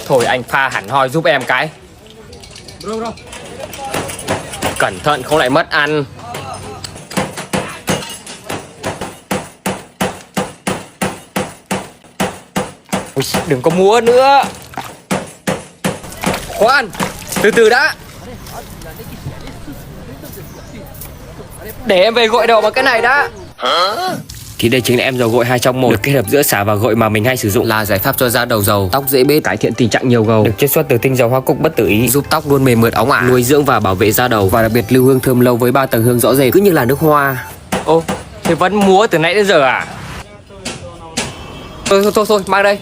Thôi anh pha hẳn hoi giúp em cái. Cẩn thận không lại mất ăn. Ui, đừng có múa nữa. Khoan, từ từ đã. Để em về gội đầu bằng cái này đã. Thì đây chính là em dầu gội 2 trong 1, được kết hợp giữa xả và gội mà mình hay sử dụng, là giải pháp cho da đầu dầu, tóc dễ bết, cải thiện tình trạng nhiều gầu, được chiết xuất từ tinh dầu hoa cúc bất tử ý, giúp tóc luôn mềm mượt óng ả, nuôi dưỡng và bảo vệ da đầu, và đặc biệt lưu hương thơm lâu với 3 tầng hương rõ rệt, cứ như là nước hoa. Ô, thế vẫn múa từ nãy đến giờ à? Thôi, mang đây.